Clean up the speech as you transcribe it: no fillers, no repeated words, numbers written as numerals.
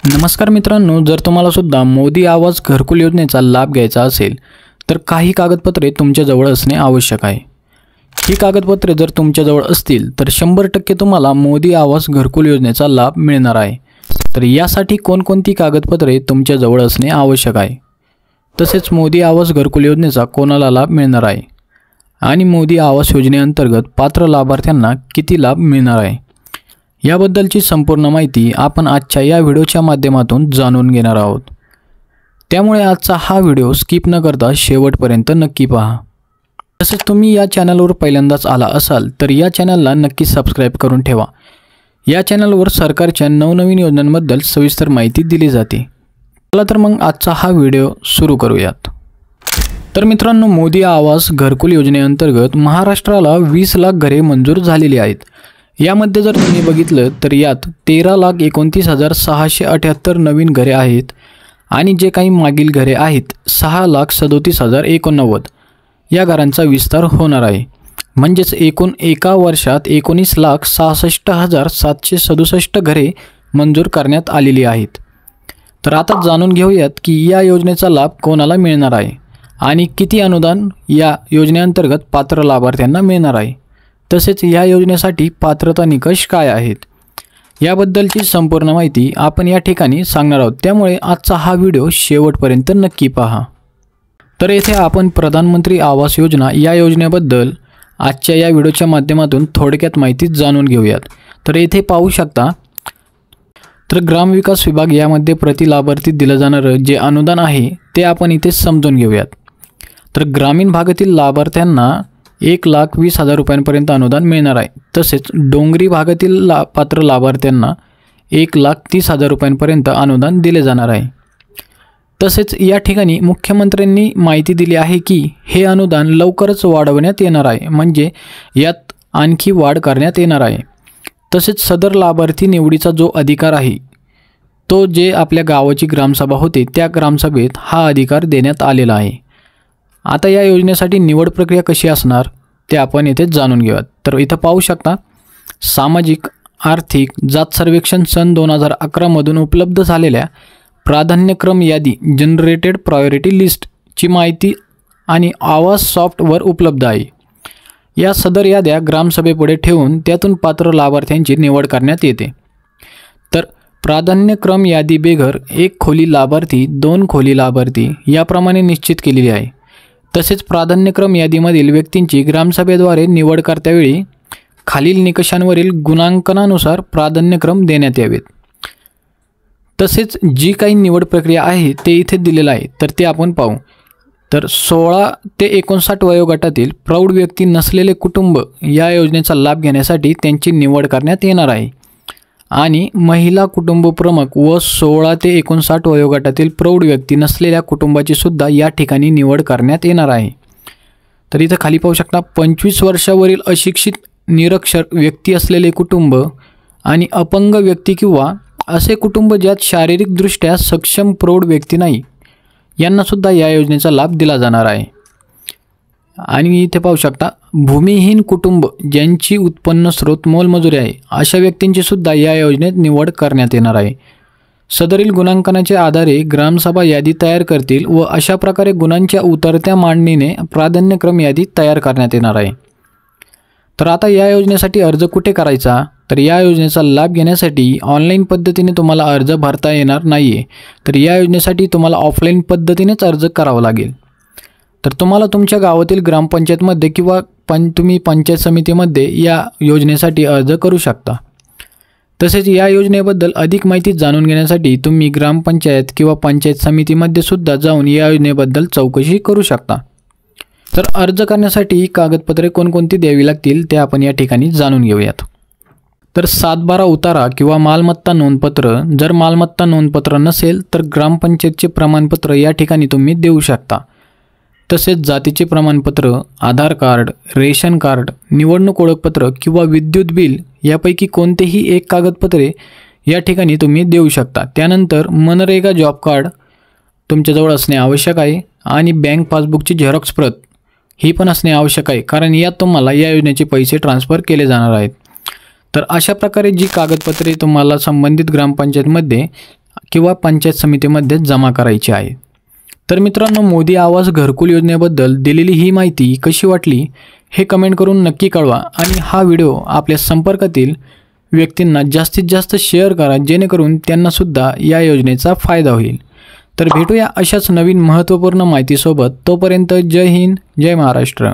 नमस्कार मित्रांनो, जर तुम्हाला सुद्धा मोदी आवास घरकुल योजनेचा लाभ घ्यायचा असेल तर काही कागदपत्रे तुमच्याजवळ असणे आवश्यक आहे। ही कागदपत्रे जर तुमच्याजवळ असतील तर 100% तुम्हाला मोदी आवास घरकुल योजनेचा लाभ मिळणार आहे। तर यासाठी कोणकोणती कागदपत्रे तुमच्याजवळ असणे आवश्यक आहे, तसेच मोदी आवास घरकुल योजनेचा कोणाला लाभ मिळणार आहे आणि मोदी आवास योजनेअंतर्गत पात्र लाभार्थ्यांना किती लाभ मिळणार आहे याबद्दलची संपूर्ण माहिती आपण आजच्या या व्हिडिओच्या माध्यमातून जाणून घेणार आहोत। त्यामुळे आजचा हा व्हिडिओ स्किप न करता शेवटपर्यंत नक्की पहा। तसेच तुम्ही या चॅनलवर पहिल्यांदाच आला असाल तर या चॅनलला नक्की सबस्क्राइब करून ठेवा। या चॅनलवर सरकारच्या नवनवीन योजनांबद्दल सविस्तर माहिती दिली जाते। चला तर मग आजचा हा व्हिडिओ सुरू करूयात। तर मित्रांनो, मोदी आवास घरकुल योजनेअंतर्गत महाराष्ट्राला 20 लाख घरे मंजूर झालेली आहेत। यामध्ये जर तुम्ही बघितलं तर यात 13,29,678 नवीन घरे आहेत आणि जे काही मागील घरे आहेत 6,37,089 या घरांचा विस्तार होणार आहे। म्हणजेच एकूण एका वर्षात 19,66,767 घरे मंजूर करण्यात आलेली आहेत। तर आता जाणून घेऊयात की या योजनेचा लाभ कोणाला मिळणार आहे आणि किती अनुदान या योजनेअंतर्गत पात्र लाभार्थ्यांना मिळणार आहे, तसेच या योजनेसाठी पात्रता निकष काय आहेत याबद्दलची संपूर्ण माहिती आपण या ठिकाणी सांगणार आहोत। त्यामुळे आजचा हा व्हिडिओ शेवटपर्यंत नक्की पहा। तर येथे आपण प्रधानमंत्री आवास योजना या योजनेबद्दल आजच्या या व्हिडिओच्या माध्यमातून थोडक्यात माहिती जाणून घेऊयात। तर येथे पाहू शकता, तर ग्रामविकास विभाग यामध्ये प्रति लाभार्थी दिलं जाणारं जे अनुदान आहे ते आपण इथे समजून घेऊयात। तर ग्रामीण भागातील लाभार्थ्यांना 1,20,000 रुपयांपर्यंत अनुदान मिळणार आहे। तसेच डोंगरी भागातील पात्र लाभार्थ्यांना 1,30,000 रुपयांपर्यंत अनुदान दिले जाणार आहे। तसेच या ठिकाणी मुख्यमंत्र्यांनी माहिती दिली आहे की हे अनुदान लवकरच वाढवण्यात येणार आहे, म्हणजे यात आणखी वाढ करण्यात येणार आहे। तसेच सदर लाभार्थी निवडीचा जो अधिकार आहे तो जे आपल्या गावाची ग्रामसभा होते त्या ग्रामसभेत हा अधिकार देण्यात आलेला आहे। आता या योजनेसाठी निवड प्रक्रिया कशी असणार ते आपण इथे जाणून घेऊयात। तर इथं पाहू शकता, सामाजिक आर्थिक जात सर्वेक्षण सन 2011 मधून उपलब्ध झालेल्या प्राधान्यक्रम यादी जनरेटेड प्रायोरिटी लिस्टची माहिती आणि आवास सॉफ्टवर उपलब्ध आहे। या सदर याद्या ग्रामसभेपुढे ठेवून त्यातून पात्र लाभार्थ्यांची निवड करण्यात येते। तर प्राधान्यक्रम यादी बेघर 1 खोली लाभार्थी 2 खोली लाभार्थी याप्रमाणे निश्चित केलेली आहे। तसेच प्राधान्यक्रम यादीमधील व्यक्तींची ग्रामसभेद्वारे निवड करतेवेळी खालील निकषांवरील गुणांकनानुसार प्राधान्यक्रम देण्यात यावेत। तसेच जी काही निवड प्रक्रिया आहे ते इथे दिलेलं आहे, तर ते आपण पाहू। तर 16 ते 59 वयोगटातील प्रौढ व्यक्ती नसलेले कुटुंब या योजनेचा लाभ घेण्यासाठी त्यांची निवड करण्यात येणार आहे आणि महिला कुटुंब प्रमुख व 16 ते 59 वयोगटातील प्रौढ व्यक्ती नसलेल्या कुटुंबाची सुद्धा या ठिकाणी निवड करण्यात येणार आहे। तर इथं खाली पाहू शकता, 25 वर्षावरील अशिक्षित निरक्षर व्यक्ती असलेले कुटुंब आणि अपंग व्यक्ती किंवा असे कुटुंब ज्यात शारीरिकदृष्ट्या सक्षम प्रौढ व्यक्ती नाही यांना सुद्धा या योजनेचा लाभ दिला जाणार आहे। आणि इथे पाहू शकता, भूमिहीन कुटुंब ज्यांची उत्पन्न स्रोत मोलमजुरी आहे अशा व्यक्तींची सुद्धा या योजनेत निवड करण्यात येणार आहे। सदरील गुणांकनाच्या आधारे ग्रामसभा यादी तयार करतील व अशा प्रकारे गुणांच्या उतरत्या मांडणीने प्राधान्यक्रम यादी तयार करण्यात येणार आहे। तर आता या योजनेसाठी अर्ज कुठे करायचा, तर या योजनेचा लाभ घेण्यासाठी ऑनलाईन पद्धतीने तुम्हाला अर्ज भरता येणार नाही आहे। तर या योजनेसाठी तुम्हाला ऑफलाईन पद्धतीनेच अर्ज करावा लागेल। तर तुम्हाला तुमच्या गावातील ग्रामपंचायतमध्ये किंवा तुम्ही पंचायत समितीमध्ये या योजनेसाठी अर्ज करू शकता। तसेच या योजनेबद्दल अधिक माहिती जाणून घेण्यासाठी तुम्ही ग्रामपंचायत किंवा पंचायत समितीमध्ये सुद्धा जाऊन या योजनेबद्दल चौकशी करू शकता। तर अर्ज करण्यासाठी कागदपत्रे कोणकोणती द्यावी लागतील ते आपण या ठिकाणी जाणून घेऊयात। तर 7/12 उतारा किंवा मालमत्ता नोंदपत्र, जर मालमत्ता नोंदपत्र नसेल तर ग्रामपंचायतचे प्रमाणपत्र या ठिकाणी तुम्ही देऊ शकता। तसेच जातीचे प्रमाणपत्र, आधार कार्ड, रेशन कार्ड, निवडणूक ओळखपत्र किंवा विद्युत बिल यापैकी कोणतेही एक कागदपत्रे या ठिकाणी तुम्ही देऊ शकता। त्यानंतर मनरेगा जॉब कार्ड तुमच्याजवळ असणे आवश्यक आहे आणि बँक पासबुकची झेरॉक्स प्रत ही पण असणे आवश्यक आहे, कारण यात तुम्हाला या योजनेचे पैसे ट्रान्सफर केले जाणार आहेत। तर अशा प्रकारे जी कागदपत्रे तुम्हाला संबंधित ग्रामपंचायतमध्ये किंवा पंचायत समितीमध्ये जमा करायची आहे। तर मित्रांनो, मोदी आवास घरकुल योजनेबद्दल दिलेली ही माहिती कशी वाटली हे कमेंट करून नक्की कळवा आणि हा व्हिडिओ आपल्या संपर्कातील व्यक्तींना जास्तीत जास्त शेअर करा, जेणेकरून त्यांनासुद्धा या योजनेचा फायदा होईल। तर भेटूया अशाच नवीन महत्त्वपूर्ण माहितीसोबत। तोपर्यंत जय हिंद, जय महाराष्ट्र।